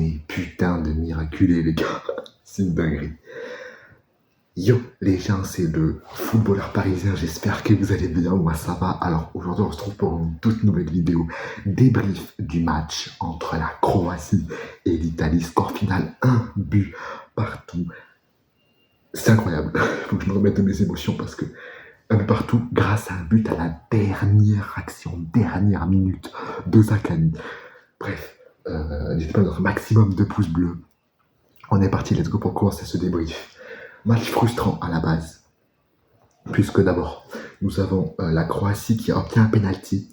est putain de miraculé, les gars. C'est une dinguerie. Yo les gens, c'est le footballeur parisien, j'espère que vous allez bien, moi ça va. Alors aujourd'hui on se retrouve pour une toute nouvelle vidéo, débrief du match entre la Croatie et l'Italie, score final 1 but partout. C'est incroyable, il faut que je me remette de mes émotions parce que un but partout grâce à un but à la dernière action, dernière minute de Zaccagni. Bref, n'hésitez pas à notre maximum de pouces bleus. On est parti, let's go pour commencer ce débrief. Match frustrant à la base, puisque d'abord, nous avons la Croatie qui obtient un penalty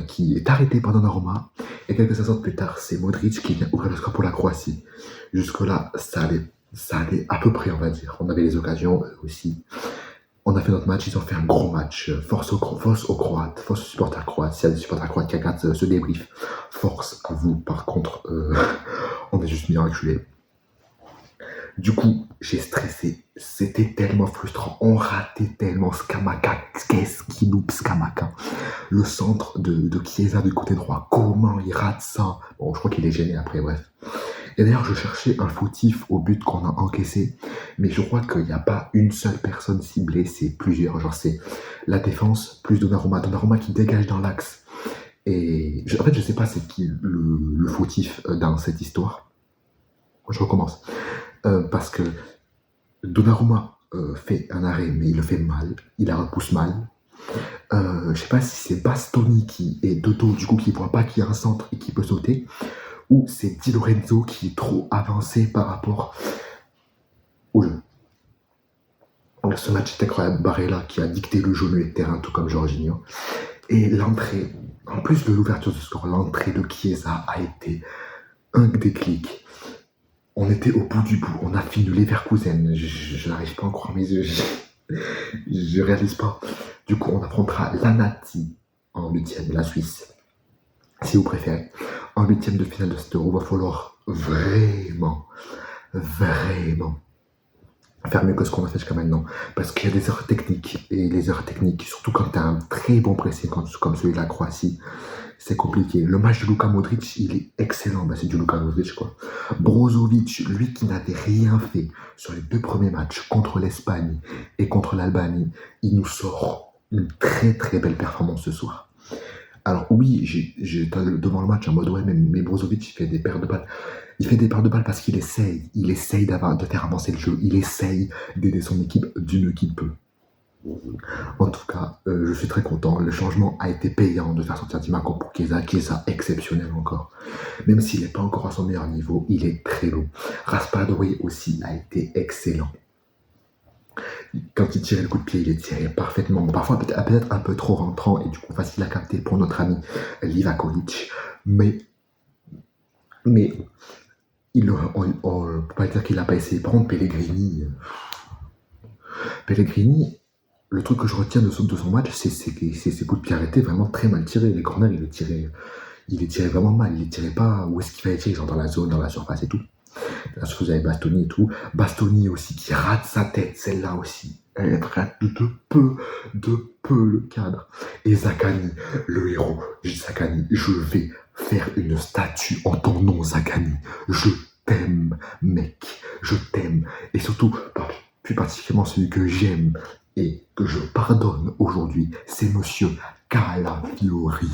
qui est arrêté par Donnarumma, et quelques instants plus tard, c'est Modric qui vient ouvrir le score pour la Croatie. Jusque-là, ça allait à peu près, on va dire. On avait les occasions aussi. On a fait notre match, ils ont fait un gros match. Force aux Croates, force aux supporters croates. S'il y a des supporters croates qui regardent ce débrief, force à vous. Par contre, on est juste miraculés. Du coup, j'ai stressé. C'était tellement frustrant. On ratait tellement Scamacca. Qu'est-ce qui loupe Scamacca? Le centre de Chiesa du côté droit. Comment il rate ça? Bon, je crois qu'il est gêné après, bref. Et d'ailleurs, je cherchais un fautif au but qu'on a encaissé. Mais je crois qu'il n'y a pas une seule personne ciblée. C'est plusieurs. Genre, c'est la défense plus Donnarumma. Donnarumma qui dégage dans l'axe. Et en fait, je sais pas c'est qui le fautif dans cette histoire. Je recommence. Parce que Donnarumma fait un arrêt, mais il le fait mal, il la repousse mal. Je sais pas si c'est Bastoni qui est de dos, du coup qui voit pas qu'il y a un centre et qui peut sauter, ou c'est Di Lorenzo qui est trop avancé par rapport au jeu. Donc, ce match est incroyable, Barella qui a dicté le jeu au milieu de terrain, tout comme Jorginho. Et l'entrée, en plus de l'ouverture du score, l'entrée de Chiesa a été un déclic. On était au bout du bout, on a fini Leverkusen, je n'arrive pas à en croire mes yeux, je réalise pas. Du coup, on affrontera l'Anati en 8e, la Suisse, si vous préférez. En 8e de finale de cet Euro, il va falloir vraiment faire mieux que ce qu'on a fait jusqu'à maintenant. Parce qu'il y a des erreurs techniques, et les erreurs techniques, surtout quand tu as un très bon pressing comme celui de la Croatie, c'est compliqué. Le match de Luka Modric, il est excellent. C'est du Luka Modric, quoi. Brozovic, lui qui n'avait rien fait sur les 2 premiers matchs contre l'Espagne et contre l'Albanie, il nous sort une très très belle performance ce soir. Alors oui, j'étais devant le match en mode ouais, mais Brozovic, il fait des paires de balles. Il fait des paires de balles parce qu'il essaye de faire avancer le jeu. Il essaye d'aider son équipe du mieux qu'il peut. En tout cas, je suis très content. Le changement a été payant de faire sortir Dimarco pour Chiesa exceptionnel encore. Même s'il n'est pas encore à son meilleur niveau, il est très beau. Raspadori aussi a été excellent. Quand il tirait le coup de pied, il est tiré parfaitement. Bon, parfois peut-être un peu trop rentrant et du coup facile à capter pour notre ami Livakovic. Mais on ne peut pas dire qu'il n'a pas essayé. Par contre, Pellegrini, le truc que je retiens de son match, c'est ses coups de pied arrêtés vraiment très mal tirés. Les corners, il les tirait vraiment mal. Il les tirait pas où est-ce qu'il fallait tirer, genre dans la zone, dans la surface et tout. Là, vous avez Bastoni et tout. Bastoni aussi qui rate sa tête, celle-là aussi. Elle rate de peu le cadre. Et Zaccagni, le héros. Zaccagni, je vais faire une statue en ton nom, Zaccagni. Je t'aime, mec. Je t'aime. Et surtout, plus particulièrement celui que j'aime et que je pardonne aujourd'hui, c'est Monsieur Calafiori.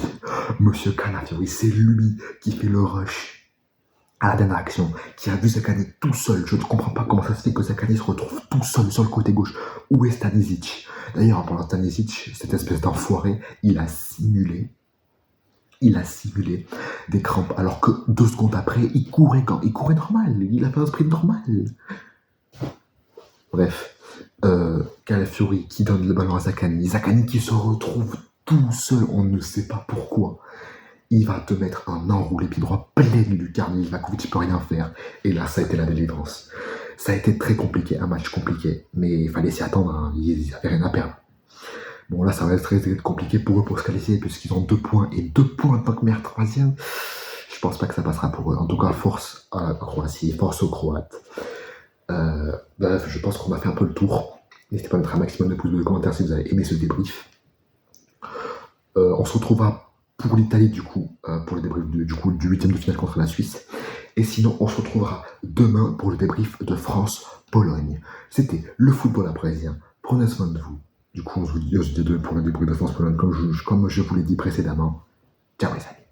Monsieur Calafiori, c'est lui qui fait le rush à la dernière action, qui a vu Zaccagni tout seul. Je ne comprends pas comment ça se fait que Zaccagni se retrouve tout seul sur le côté gauche. Où est Stanisic? D'ailleurs, en parlant de Stanisic, cette espèce d'enfoiré, il a simulé des crampes, alors que 2 secondes après, il courait normal. Il a fait un sprint normal. Bref. Calafiori qui donne le ballon à Zaccagni. Zaccagni qui se retrouve tout seul, on ne sait pas pourquoi. Il va te mettre un enroulé pied droit plein de lucarne, Livakovic ne peut rien faire. Et là, ça a été la délivrance. Ça a été très compliqué, un match compliqué, mais il fallait s'y attendre, hein. Ils n'avaient rien à perdre. Bon, là, ça va être très compliqué pour eux pour se qualifier, puisqu'ils ont 2 points, et 2 points en tant que meilleur 3e. Je pense pas que ça passera pour eux. En tout cas, force à la Croatie, force aux Croates. Bref, je pense qu'on a fait un peu le tour. N'hésitez pas à mettre un maximum de pouces bleus de commentaires si vous avez aimé ce débrief. On se retrouvera pour l'Italie, du coup, pour le débrief du huitième de finale contre la Suisse. Et sinon, on se retrouvera demain pour le débrief de France-Pologne. C'était le football à parisien. Prenez soin de vous. Du coup, on se dit demain pour le débrief de France-Pologne, comme je vous l'ai dit précédemment. Ciao les amis.